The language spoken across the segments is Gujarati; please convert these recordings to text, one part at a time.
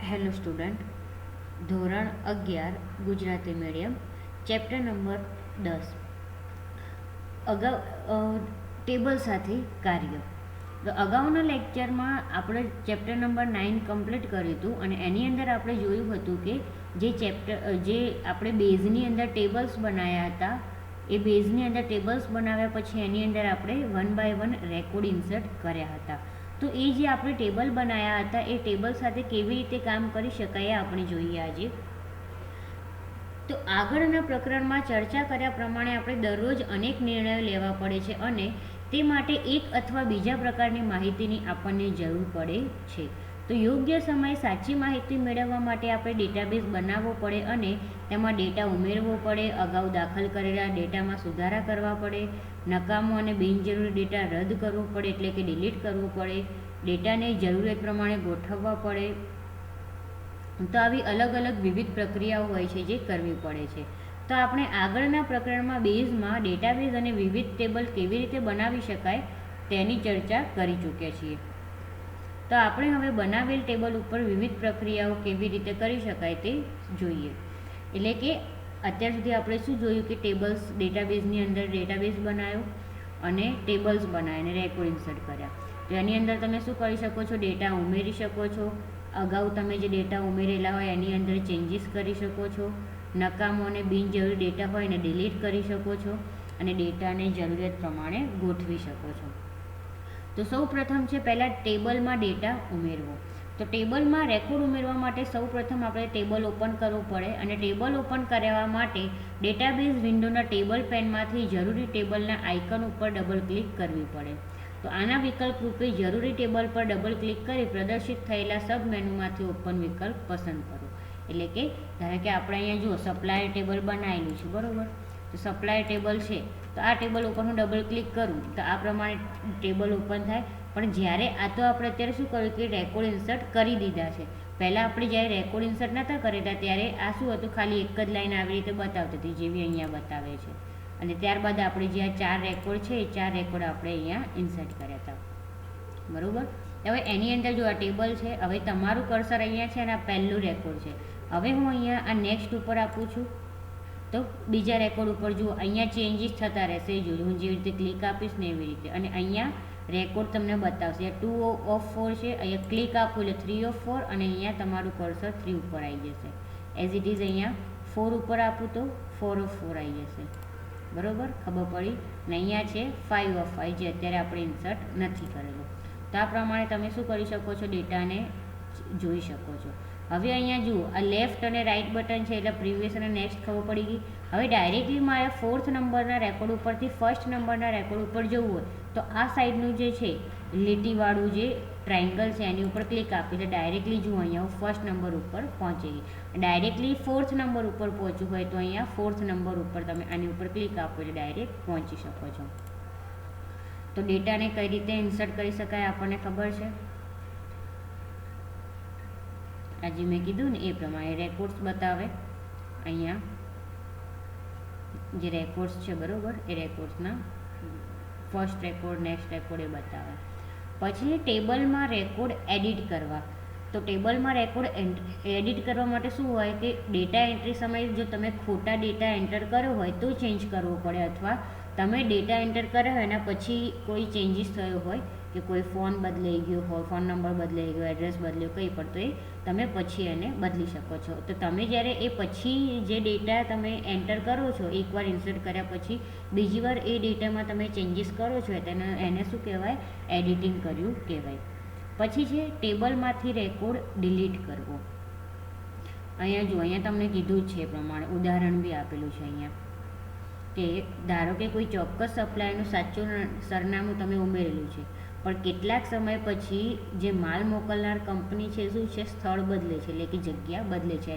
હેલો સ્ટુડન્ટ, ધોરણ 11 Gujarati medium, chapter number 10 table સાથે કાર્ય. તો અગાઉના લેક્ચરમાં આપણે ચેપ્ટર નંબર 9 કમ્પ્લીટ કર્યું હતું અને એની અંદર આપણે જોયું હતું કે જે આપણે બેઝની અંદર ટેબલ્સ બનાવ્યા હતા એ બેઝની અંદર ટેબલ્સ બનાવ્યા પછી એની અંદર આપણે 1 બાય 1 રેકોર્ડ ઇન્સર્ટ કર્યા હતા. તો એ જે આપણે ટેબલ બનાવ્યા હતા એ ટેબલ સાથે કેવી રીતે કામ કરી શકાય આપણે જોઈએ આજે. તો આગળના પ્રકરણમાં ચર્ચા કર્યા પ્રમાણે આપણે દરરોજ અનેક નિર્ણયો લેવા પડે છે અને તે માટે એક અથવા બીજા પ્રકારની માહિતીની આપણને જરૂર પડે છે. તો યોગ્ય સમયે સાચી માહિતી મેળવવા માટે આપણે ડેટાબેઝ બનાવવો પડે અને તેમાં ડેટા ઉમેરવો પડે, અગાઉ દાખલ કરેલા ડેટામાં સુધારા કરવા પડે, નકામો અને બિનજરૂરી ડેટા રદ કરવો પડે એટલે કે ડિલીટ કરવો પડે, ડેટાને જરૂરિયાત પ્રમાણે ગોઠવવા પડે. તો આવી અલગ અલગ વિવિધ પ્રક્રિયાઓ હોય છે જે કરવી પડે છે. તો આપણે આગળના પ્રકરણમાં બેઝમાં ડેટાબેઝ અને વિવિધ ટેબલ કેવી રીતે બનાવી શકાય તેની ચર્ચા કરી ચૂક્યા છીએ. તો આપણે હવે બનાવેલ ટેબલ ઉપર વિવિધ પ્રક્રિયાઓ કેવી રીતે કરી શકાય તે જોઈએ. એટલે કે અત્યાર સુધી આપણે શું જોયું કે ટેબલ્સ ડેટાબેઝની અંદર ડેટાબેઝ બનાવ્યો અને ટેબલ્સ બનાવ્યા અને રેકોર્ડ ઇન્સર્ટ કર્યા. તો એની અંદર તમે શું કરી શકો છો? ડેટા ઉમેરી શકો છો. અગાઉ તમે જે ડેટા ઉમેરેલા હોય એની અંદર ચેન્જીસ કરી શકો છો. નકામો અને બિનજરૂરી ડેટા હોય એને ડિલીટ કરી શકો છો અને ડેટાને જરૂરિયાત પ્રમાણે ગોઠવી શકો છો. તો સૌ પ્રથમ છે પહેલાં ટેબલમાં ડેટા ઉમેરવો. તો ટેબલમાં રેકોર્ડ ઉમેરવા માટે સૌ પ્રથમ આપણે ટેબલ ઓપન કરવું પડે અને ટેબલ ઓપન કરવા માટે ડેટાબેઝ વિન્ડોના ટેબલ પેનમાંથી જરૂરી ટેબલના આઇકન ઉપર ડબલ ક્લિક કરવી પડે. તો આના વિકલ્પ રૂપે જરૂરી ટેબલ પર ડબલ ક્લિક કરી પ્રદર્શિત થયેલા સબ મેનુમાંથી ઓપન વિકલ્પ પસંદ કરો. એટલે કે ધારો કે આપણે અહીંયા જુઓ સપ્લાયર ટેબલ બનાવેલું છે, બરાબર. તો સપ્લાયર ટેબલ છે તો આ ટેબલ ઉપર હું ડબલ ક્લિક કરું તો આ પ્રમાણે ટેબલ ઓપન થાય. પણ જ્યારે આ તો આપણે અત્યારે શું કર્યું કે રેકોર્ડ ઇન્સર્ટ કરી દીધા છે. પહેલાં આપણે જ્યારે રેકોર્ડ ઇન્સર્ટ નહોતા કરેલા ત્યારે આ શું હતું, ખાલી એક જ લાઈન આવી રીતે બતાવતી હતી જેવી અહીંયા બતાવે છે. અને ત્યારબાદ આપણે જે આ 4 રેકોર્ડ છે એ 4 રેકોર્ડ આપણે અહીંયા ઇન્સર્ટ કર્યા હતા, બરાબર. હવે એની અંદર જો આ ટેબલ છે, હવે તમારું કર્સર અહીંયા છે અને આ પહેલું રેકોર્ડ છે. હવે હું અહીંયા આ નેક્સ્ટ ઉપર આપું છું તો બીજા રેકોર્ડ ઉપર જુઓ અહીંયા ચેન્જીસ થતા રહેશે. એ જોજો હું જેવી રીતે ક્લિક આપીશ ને એવી રીતે. અને અહીંયા રેકોર્ડ તમને બતાવશે. 2 of 4 છે, અહીંયા ક્લિક આપું એટલે 3 of 4 અને અહીંયા તમારું કર્સર 3 ઉપર આવી જશે. એઝ ઇટ ઇઝ અહીંયા 4 ઉપર આપું તો 4 of 4 આવી જશે, બરાબર. ખબર પડી. ને અહીંયા છે 5 of 5 જે અત્યારે આપણે ઇન્સર્ટ નથી કરેલું. તો આ પ્રમાણે તમે શું કરી શકો છો? ડેટાને જોઈ શકો છો. હવે અહીંયા જુઓ આ લેફ્ટ અને રાઈટ બટન છે એટલે પ્રીવિયસ અને નેક્સ્ટ ખબર પડી ગઈ. હવે ડાયરેક્ટલી મારે 4th નંબરના રેકોર્ડ ઉપરથી 1st નંબરના રેકોર્ડ ઉપર જવું હોય તો આ સાઈડનું જે છે લીટીવાળું જે ટ્રાયંગલ છે એની ઉપર ક્લિક આપી એટલે ડાયરેક્ટલી જુઓ અહીંયા હું 1st નંબર ઉપર પહોંચી ગઈ. ડાયરેક્ટલી 4th નંબર ઉપર પહોંચવું હોય તો અહીંયા 4th નંબર ઉપર તમે આની ઉપર ક્લિક આપો એટલે ડાયરેક્ટ પહોંચી શકો છો. તો ડેટાને કઈ રીતે ઇન્સર્ટ કરી શકાય આપણને ખબર છે. આજે મેં કીધું ને એ પ્રમાણે રેકોર્ડ્સ બતાવે. અહીંયા જે રેકોર્ડ્સ છે બરાબર એ રેકોર્ડ્સના ફર્સ્ટ રેકોર્ડ, નેક્સ્ટ રેકોર્ડ એ બતાવે. પછી ટેબલમાં રેકોર્ડ એડિટ કરવા. તો ટેબલમાં રેકોર્ડ એડિટ કરવા માટે શું હોય કે ડેટા એન્ટ્રી સમયે જો તમે ખોટા ડેટા એન્ટર કર્યો હોય તો ચેન્જ કરવો પડે, અથવા તમે ડેટા એન્ટર કર્યો હોય એના પછી કોઈ ચેન્જીસ થયો હોય કે કોઈ ફોન બદલાઈ ગયો હોય, ફોન નંબર બદલાઈ ગયો, એડ્રેસ બદલ્યો કંઈ પણ, તો એ તમે પછી એને બદલી શકો છો. તો તમે જ્યારે એ પછી જે ડેટા તમે એન્ટર કરો છો એકવાર ઇન્સર્ટ કર્યા પછી બીજી વાર એ ડેટામાં તમે ચેન્જીસ કરો છો એને શું કહેવાય? એડિટિંગ કર્યું કહેવાય. પછી છે ટેબલમાંથી રેકોર્ડ ડિલીટ કરવો. અહીંયા જુઓ અહીંયા તમને કીધું જ છે એ પ્રમાણે ઉદાહરણ બી આપેલું છે અહીંયા કે ધારો કે કોઈ ચોક્કસ સપ્લાયરનું સાચું સરનામું તમે ઉમેરેલું છે પણ કેટલાક સમય પછી જે માલ મોકલનાર કંપની છે શું છે સ્થળ બદલે છે એટલે કે જગ્યા બદલે છે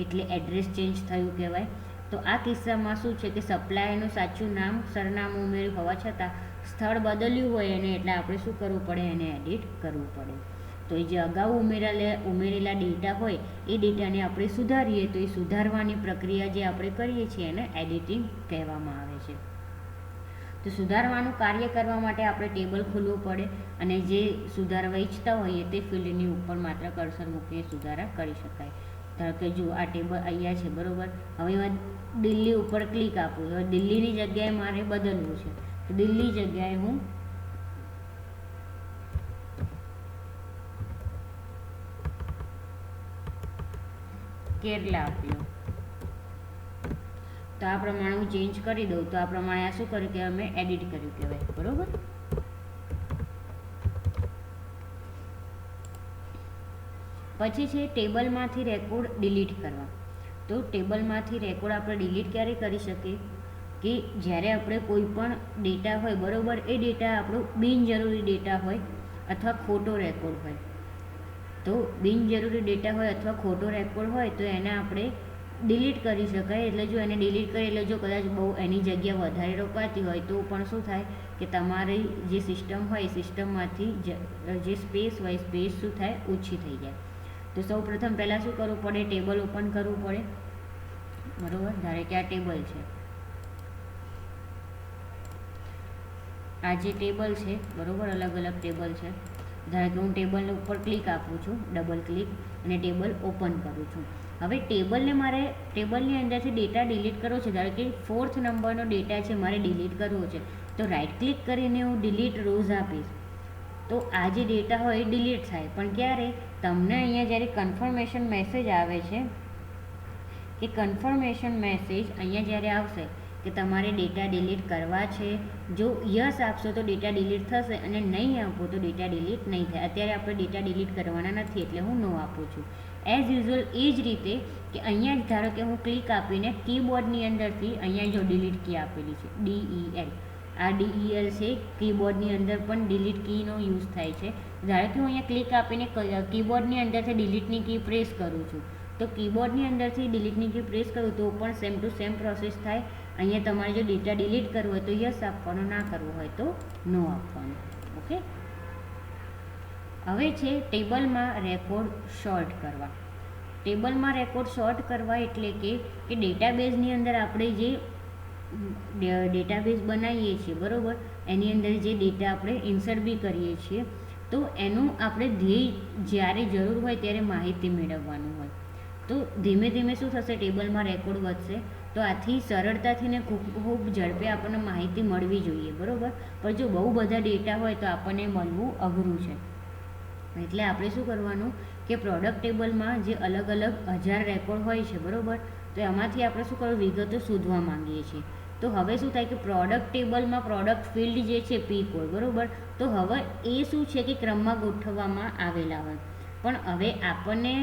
એટલે એડ્રેસ ચેન્જ થયું કહેવાય. તો આ કિસ્સામાં શું છે કે સપ્લાયરનું સાચું નામ સરનામું ઉમેર્યું હોવા છતાં સ્થળ બદલ્યું હોય એને એટલે આપણે શું કરવું પડે? એને એડિટ કરવું પડે. તો એ જે અગાઉ ઉમેરેલા ડેટા હોય એ ડેટાને આપણે સુધારીએ તો એ સુધારવાની પ્રક્રિયા જે આપણે કરીએ છીએ એને એડિટિંગ કહેવામાં આવે છે. તો તો સુધારવાનું કાર્ય કરવા માટે આપણે ટેબલ ખોલવું પડે અને જે સુધારવા ઈચ્છતા હોઈએ તે ફિલ્ડની ઉપર માત્ર કર્સર મૂકીને સુધારા કરી શકાય. ધારો કે જો આ ટેબલ અહીંયા છે, બરાબર. હવે એમાં દિલ્હી ઉપર ક્લિક આપું. હવે દિલ્હીની જગ્યાએ મારે બદલવું છે, તો દિલ્હી જગ્યાએ હું કેરલા આપી દઉં. તો આ પ્રમાણે હું ચેન્જ કરી દઉં તો આ પ્રમાણે આ શું કર્યું કે અમે એડિટ કર્યું કહેવાય, બરાબર. પછી છે ટેબલમાંથી રેકોર્ડ ડિલીટ કરવા. તો ટેબલમાંથી રેકોર્ડ આપણે ડિલીટ ક્યારે કરી શકીએ કે જ્યારે આપણે કોઈ પણ ડેટા હોય, બરાબર, એ ડેટા આપણો બિનજરૂરી ડેટા હોય અથવા ખોટો રેકોર્ડ હોય. તો બિનજરૂરી ડેટા હોય અથવા ખોટો રેકોર્ડ હોય તો એને આપણે ડિલીટ કરી શકાય. એટલે જો એને ડિલીટ કરીએ એટલે જો કદાચ બહુ એની જગ્યા વધારે રોકાતી હોય તો પણ શું થાય કે તમારી જે સિસ્ટમ હોય એ સિસ્ટમમાંથી જે સ્પેસ હોય સ્પેસ શું થાય ઓછી થઈ જાય. તો સૌ પ્રથમ પહેલાં શું કરવું પડે, ટેબલ ઓપન કરવું પડે, બરાબર. ધારે કે આ ટેબલ છે, આ જે ટેબલ છે, બરાબર, અલગ અલગ ટેબલ છે. ધારો કે હું ટેબલને ઉપર ક્લિક આપું છું, ડબલ ક્લિક, અને ટેબલ ઓપન કરું છું. હવે ટેબલને મારે ટેબલની અંદરથી ડેટા ડિલીટ કરવો છે. ધારો કે 4th નંબરનો ડેટા છે મારે ડિલીટ કરવો છે, તો રાઇટ ક્લિક કરીને હું ડિલીટ રોઝ આપીશ તો આ જે ડેટા હોય એ ડિલીટ થાય. પણ ક્યારે? તમને અહીંયા જ્યારે કન્ફર્મેશન મેસેજ આવે છે કે કન્ફર્મેશન મેસેજ અહીંયા જ્યારે આવશે કે તમારે ડેટા ડિલીટ કરવા છે, જો યસ આપશો તો ડેટા ડિલીટ થશે અને નહીં આપો તો ડેટા ડિલીટ નહીં થાય. અત્યારે આપણે ડેટા ડિલીટ કરવાના નથી એટલે હું નો આપું છું. એઝ યુઝ્યુઅલ એ જ રીતે કે અહીંયા જ ધારો કે હું ક્લિક આપીને કીબોર્ડની અંદરથી અહીંયા જો ડિલીટ કી આપેલી છે DEL, આ DEL છે, કીબોર્ડની અંદર પણ ડિલીટ કીનો યુઝ થાય છે. ધારો કે હું અહીંયા ક્લિક આપીને કીબોર્ડની અંદરથી ડિલીટની કી પ્રેસ કરું છું તો કીબોર્ડની અંદરથી ડિલીટની કી પ્રેસ કરું તો પણ સેમ ટુ સેમ પ્રોસેસ થાય. અહીંયા તમારે જો ડેટા ડિલીટ કરવો હોય તો યસ આપવાનું, ના કરવું હોય તો નો આપવાનું. ઓકે. હવે છે ટેબલમાં રેકોર્ડ શોર્ટ કરવા. ટેબલમાં રેકોર્ડ શોર્ટ કરવા એટલે કે ડેટાબેઝની અંદર આપણે જે ડેટાબેઝ બનાવીએ છીએ, બરાબર, એની અંદર જે ડેટા આપણે ઇન્સર્ટ બી કરીએ છીએ તો એનું આપણે ધ્યેય જ્યારે જરૂર હોય ત્યારે માહિતી મેળવવાનું હોય. તો ધીમે ધીમે શું થશે, ટેબલમાં રેકોર્ડ વધશે. તો આથી સરળતાથી ને ખૂબ ઝડપે આપણને માહિતી મળવી જોઈએ, બરાબર. પણ જો બહુ બધા ડેટા હોય તો આપણને મળવું અઘરું છે. એટલે આપણે શું કરવાનું કે પ્રોડક્ટ ટેબલમાં જે અલગ અલગ 1000 રેકોર્ડ હોય છે, બરાબર, તો એમાંથી આપણે શું કરવું, વિગતો શોધવા માંગીએ છીએ. તો હવે શું થાય કે પ્રોડક્ટ ટેબલમાં પ્રોડક્ટ ફિલ્ડ જે છે P કોડ, બરાબર, તો હવે એ શું છે કે ક્રમમાં ગોઠવવામાં આવેલા હોય. પણ હવે આપણને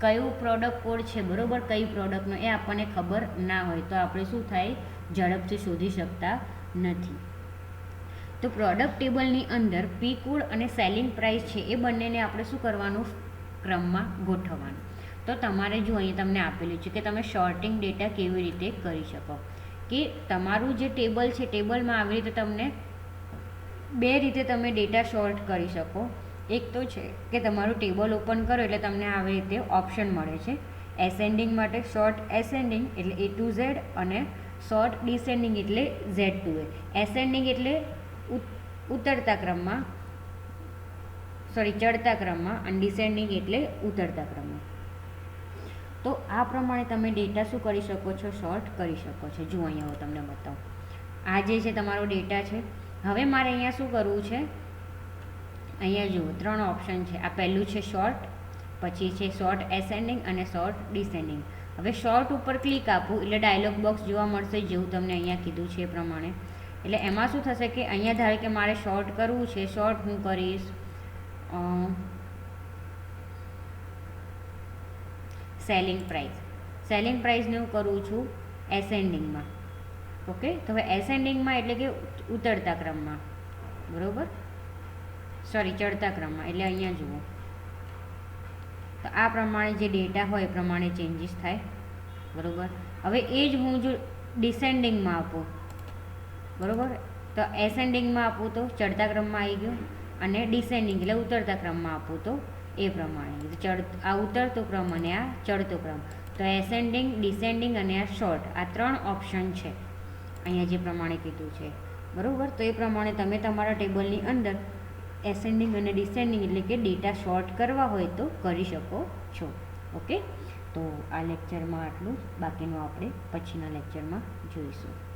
કયું પ્રોડક્ટ કોડ છે, બરાબર, કઈ પ્રોડક્ટનો એ આપણને ખબર ના હોય તો આપણે શું થાય, ઝડપથી શોધી શકતા નથી. તો પ્રોડક્ટ ટેબલની અંદર P કોડ અને સેલિંગ પ્રાઇસ છે એ બંનેને આપણે શું કરવાનું, ક્રમમાં ગોઠવવાનું. તો તમારે જો અહીં તમને આપેલું છે કે તમે શોર્ટિંગ ડેટા કેવી રીતે કરી શકો, કે તમારું જે ટેબલ છે ટેબલમાં આવી રીતે તમને બે રીતે તમે ડેટા શોર્ટ કરી શકો. એક તો છે કે તમારું ટેબલ ઓપન કરો એટલે તમને આવી રીતે ઓપ્શન મળે છે. એસેન્ડિંગ માટે શોર્ટ એસેન્ડિંગ એટલે A to Z અને શોર્ટ ડિસેન્ડિંગ એટલે Z to A. એસેન્ડિંગ એટલે ઉતરતા ક્રમમાં, ચડતા ક્રમમાં, અને ડિસેન્ડિંગ એટલે ઉતરતા ક્રમમાં. તો આ પ્રમાણે તમે ડેટા શું કરી શકો છો, શોર્ટ કરી શકો છો. જુઓ અહીંયા હું તમને બતાવું. આ જે છે તમારો ડેટા છે. હવે મારે અહીંયા શું કરવું છે, અહીંયા જુઓ 3 ઓપ્શન છે. આ પહેલું છે શોર્ટ, પછી છે શોર્ટ એસેન્ડિંગ અને શોર્ટ ડિસેન્ડિંગ. હવે શોર્ટ ઉપર ક્લિક આપું એટલે ડાયલોગ બોક્સ જોવા મળશે જેવું તમને અહીંયા કીધું છે એ પ્રમાણે. એટલે એમાં શું થશે કે અહીંયા ધારો કે મારે શોર્ટ કરવું છે, શોર્ટ હું કરીશ સેલિંગ પ્રાઇસને હું કરું છું એસેન્ડિંગમાં. ઓકે. તો હવે એસેન્ડિંગમાં એટલે કે ઉતરતા ક્રમમાં, બરાબર, ચડતા ક્રમમાં. એટલે અહીંયા જુઓ તો આ પ્રમાણે જે ડેટા હોય એ પ્રમાણે ચેન્જીસ થાય, બરાબર. હવે એ જ હું જો ડિસેન્ડિંગમાં આપું, બરાબર, તો એસેન્ડિંગમાં આપું તો ચડતા ક્રમમાં આવી ગયું અને ડિસેન્ડિંગ એટલે ઉતરતા ક્રમમાં આપું તો એ પ્રમાણે. આ ઉતરતો ક્રમ અને આ ચડતો ક્રમ. તો એસેન્ડિંગ, ડિસેન્ડિંગ અને આ શોર્ટ, આ 3 ઓપ્શન છે અહીંયા જે પ્રમાણે કીધું છે. બરાબર. તો એ પ્રમાણે તમે તમારા ટેબલની અંદર એસેન્ડિંગ અને ડિસેન્ડિંગ એટલે કે ડેટા શોર્ટ કરવા હોય તો કરી શકો છો. ઓકે, તો આ લેક્ચરમાં આટલું, બાકીનું આપણે પછીના લેક્ચરમાં જોઈશું.